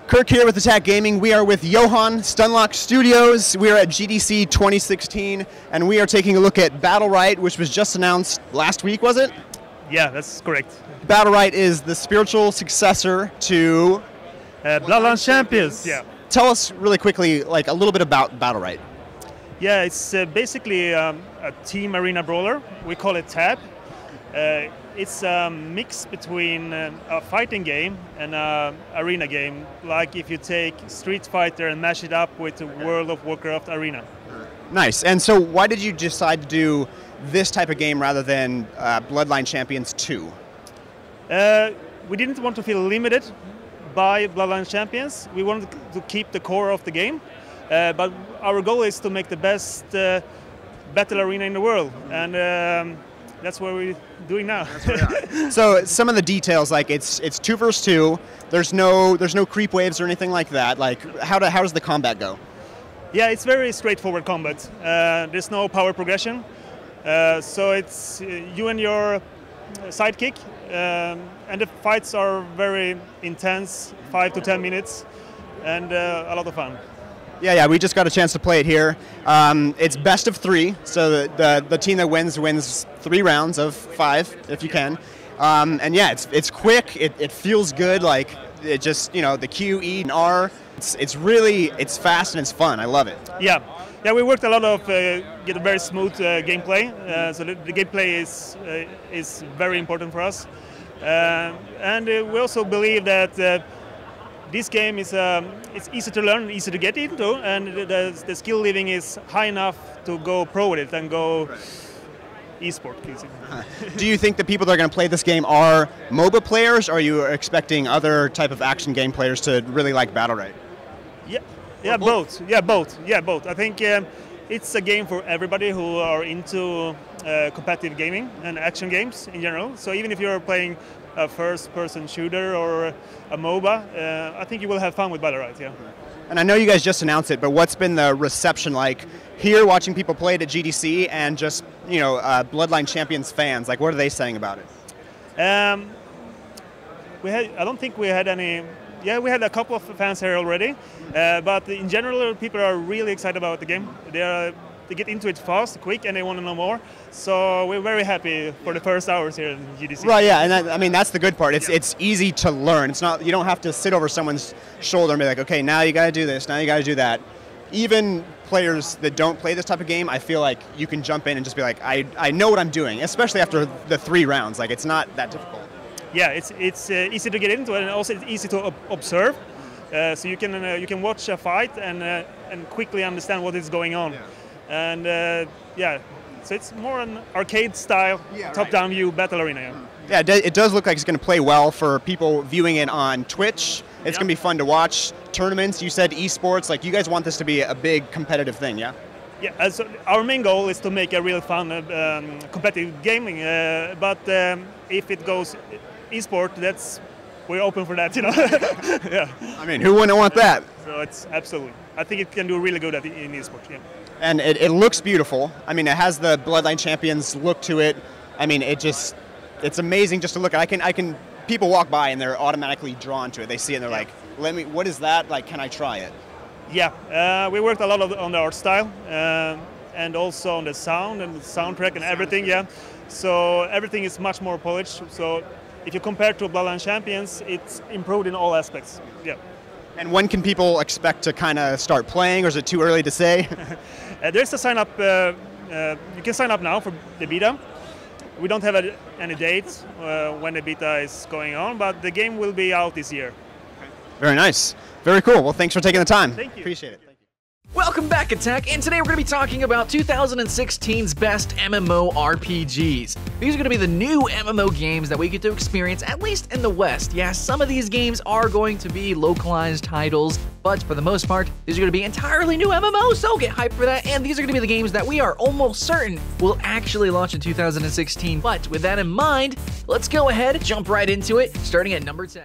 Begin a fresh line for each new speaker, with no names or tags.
Kirk here with Attack Gaming. We are with Johan, Stunlock Studios. We are at GDC 2016, and we are taking a look at Battlerite, which was just announced last week, was it?
Yeah, that's correct.
Battlerite is the spiritual successor to
BLOODLINE Champions. Yeah.
Tell us really quickly, like a little bit about Battlerite.
Yeah, it's basically a team arena brawler. We call it TAB. It's a mix between a fighting game and an arena game. Like if you take Street Fighter and mash it up with the World of Warcraft arena.
Nice. And so, why did you decide to do this type of game rather than BLOODLINE Champions 2?
We didn't want to feel limited by BLOODLINE Champions. We wanted to keep the core of the game, but our goal is to make the best battle arena in the world, and that's what we're doing now.
So some of the details, like it's 2 versus 2. There's no creep waves or anything like that. Like how does the combat go?
Yeah, it's very straightforward combat. There's no power progression, so it's you and your sidekick, and the fights are very intense, 5 to 10 minutes, and a lot of fun.
Yeah, we just got a chance to play it here. It's best of 3, so the team that wins 3 rounds of 5, if you can. And yeah, it's quick. It feels good. Like it just the Q, E, and R. It's fast and it's fun. I love it.
Yeah, we worked a lot of get a very smooth gameplay. So the gameplay is very important for us, and we also believe that. This game is it's easy to learn, easy to get into, and the skill living is high enough to go pro with it and go esport.
Do you think the people that are going to play this game are MOBA players, or are you expecting other type of action game players to really like Battlerite?
Yeah, both. Yeah, both. I think it's a game for everybody who are into competitive gaming and action games in general. So even if you're playing a first-person shooter or a MOBA, I think you will have fun with Battlerite, yeah.
And I know you guys just announced it, but what's been the reception like here, watching people play it at GDC, and just BLOODLINE Champions fans? Like, what are they saying about it?
I don't think we had any. Yeah, we had a couple of fans here already, but in general, people are really excited about the game. They get into it fast, quick, and they want to know more. So we're very happy for the first hours here in GDC.
Right, yeah, and I mean that's the good part. It's easy to learn. It's not, you don't have to sit over someone's shoulder and be like, okay, now you got to do this, now you got to do that. Even players that don't play this type of game, I feel like you can jump in and just be like, I know what I'm doing, especially after the 3 rounds. Like, it's not that difficult.
Yeah, it's easy to get into, and also it's easy to observe. So you can watch a fight and quickly understand what is going on. Yeah. And so it's more an arcade-style, top-down view battle arena.
Yeah, it does look like it's going to play well for people viewing it on Twitch. It's going to be fun to watch. Tournaments, you said esports, like you guys want this to be a big competitive thing, yeah?
Yeah, so our main goal is to make a real fun competitive gaming, but if it goes esport, we're open for that, Yeah.
I mean, who wouldn't want that?
So it's absolutely. I think it can do really good in esports, yeah.
And it looks beautiful. I mean, it has the BLOODLINE Champions look to it. I mean, it's amazing just to look at. People walk by and they're automatically drawn to it. They see it and they're like, what is that? Like, can I try it?
Yeah, we worked a lot on the art style and also on the sound and the soundtrack and everything, yeah. So everything is much more polished. So if you compare to BLOODLINE Champions, it's improved in all aspects, yeah.
And when can people expect to kind of start playing, or is it too early to say?
There's a sign up, you can sign up now for the beta. We don't have any dates when the beta is going on, but the game will be out this year.
Very nice. Very cool. Well, thanks for taking the time.
Thank you.
Appreciate it.
Welcome back, Attack, and today we're going to be talking about 2016's best MMORPGs. These are going to be the new MMO games that we get to experience, at least in the West. Yeah, some of these games are going to be localized titles, but for the most part, these are going to be entirely new MMOs, so get hyped for that, and these are going to be the games that we are almost certain will actually launch in 2016. But with that in mind, let's go ahead, jump right into it, starting at number 10.